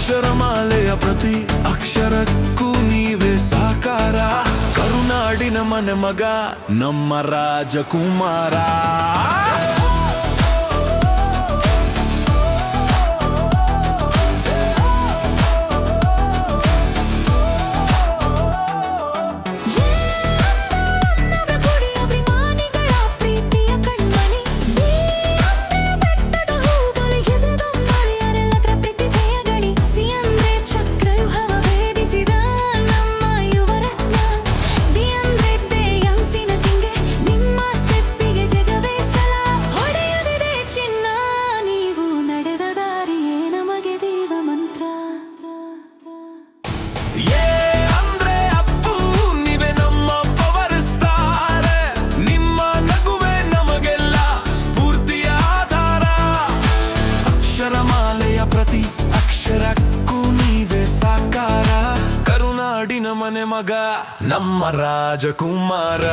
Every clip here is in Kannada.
ಅಕ್ಷರಮಾಲೆಯ ಪ್ರತಿ ಅಕ್ಷರಕ್ಕೂ ನೀವೇ ಸಾಕಾರ. ಕರುನಾಡಿನ ಮನೆ ಮಗ ನಮ್ಮ ರಾಜಕುಮಾರ. ಅಕ್ಷರಮಾಲೆಯ ಪ್ರತಿ ಅಕ್ಷರಕ್ಕೂ ನೀವೇ ಸಾಕಾರ. ಕರುನಾಡಿನ ಮನೆ ಮಗ ನಮ್ಮ ರಾಜಕುಮಾರ.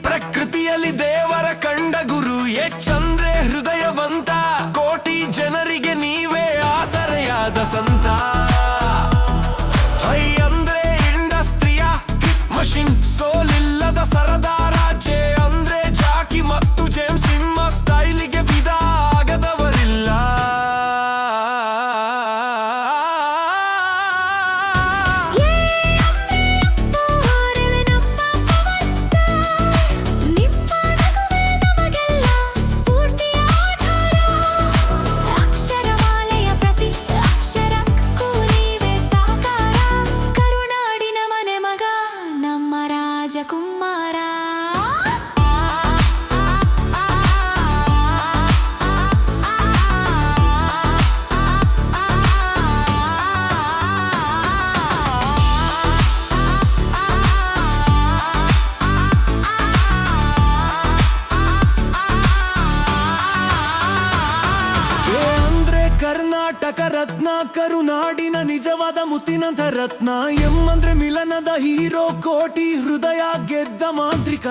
ಪ್ರಕೃತಿಯಲ್ಲಿ ದೇವರ ಕಂಡ ಗುರು. ಎಚ್ಚಂದ್ರೆ ಹೃದಯವಂತ, ಕೋಟಿ ಜನರಿಗೆ ನೀವೇ ಆಸರೆಯಾದ ಸಂತ. ಐ ಅಂದ್ರೆ ಇಂಡಸ್ಟ್ರಿಯ ಹಿಟ್ ಮಷಿನ್, ಸೋಲಿಲ್ಲದ ಸರದಾರ. ಜೆ ಅಂದ್ರೆ ಜಾಕಿ ಮತ್ತು ಜೇಮ್ಸ್, ನಿಮ್ಮ ಸ್ಟೈಲಿಗೆ ವಿಧ ಆಗದವರಿಲ್ಲ. ರಾಜಕುಮಾರ. ಕರ್ನಾಟಕ ರತ್ನ, ಕರುನಾಡಿನ ನಿಜವಾದ ಮುತ್ತಿನಂಥ ರತ್ನ. ಎಮ್ಮಂದ್ರೆ ಮಿಲನದ ಹೀರೋ, ಕೋಟಿ ಹೃದಯ ಗೆದ್ದ ಮಾಂತ್ರಿಕ.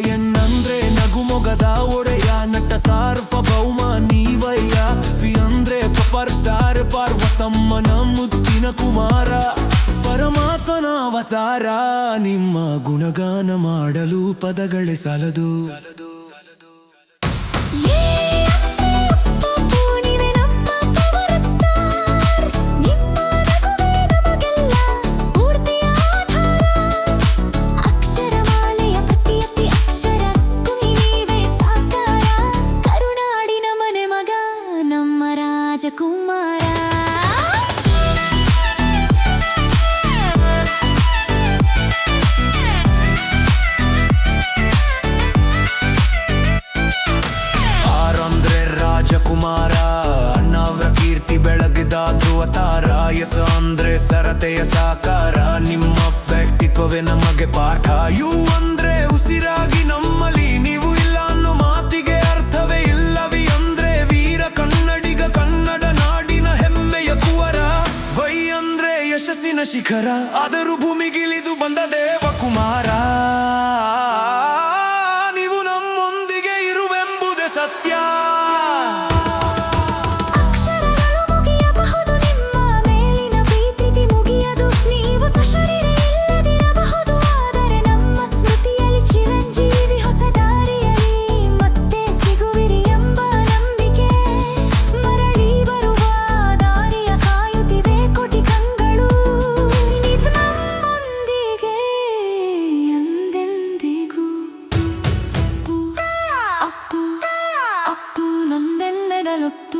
ಎನ್ನಂದ್ರೆ ನಗುಮೊಗದ ಒಡೆಯ, ನಟ ಸಾರ್ವಭೌಮ ನೀವಯ್ಯ. ಪಿ ಅಂದ್ರೆ ಪವರ್ ಸ್ಟಾರ್, ಪಾರ್ವತಮ್ಮನ ಮುತ್ತಿನ ಕುಮಾರ. ಪರಮಾತ್ಮನ ಅವತಾರ, ನಿಮ್ಮ ಗುಣಗಾನ ಮಾಡಲು ಪದಗಳೇ ಸಾಲದು. ರಾಜಕುಮಾರ. ಆರಂದ್ರೆ ರಾಜಕುಮಾರ, ಅಣ್ಣವ್ರ ಕೀರ್ತಿ ಬೆಳಗಿದ ಧ್ರುವತಾರ. ಎಸ ಅಂದ್ರೆ ಸರತೆಯ ಸಾಕಾರ, ನಿಮ್ಮ ವ್ಯಕ್ತಿತ್ವವೇ ನಮಗೆ ಪಾಠ. ಯು ಅಂದ್ರೆ ಉಸಿರಾಗಿ ನಮ್ಮಲ್ಲಿ ನೀವು ಇಲ್ಲ ಅನ್ನೋ ಮಾತಿಗೆ ಅರ್ಥವೇ ಇಲ್ಲವಿ. ಅಂದ್ರೆ ವೀರ ಕನ್ನಡಿಗ, ಕನ್ನಡ ನಾಡಿನ ಹೆಮ್ಮೆಯ ಕುವರ. ವೈ ಅಂದ್ರೆ ಯಶಸ್ಸಿನ ಶಿಖರ, ಆದರೂ ಭೂಮಿಗಿಳಿದು ಬಂದ ದೇವಕುಮಾರ. ನೀವು ನಮ್ಮೊಂದಿಗೆ ಇರುವೆಂಬುದೇ ಸತ್ಯ. ನಂದೆಂದೆದಲೊತ್ತು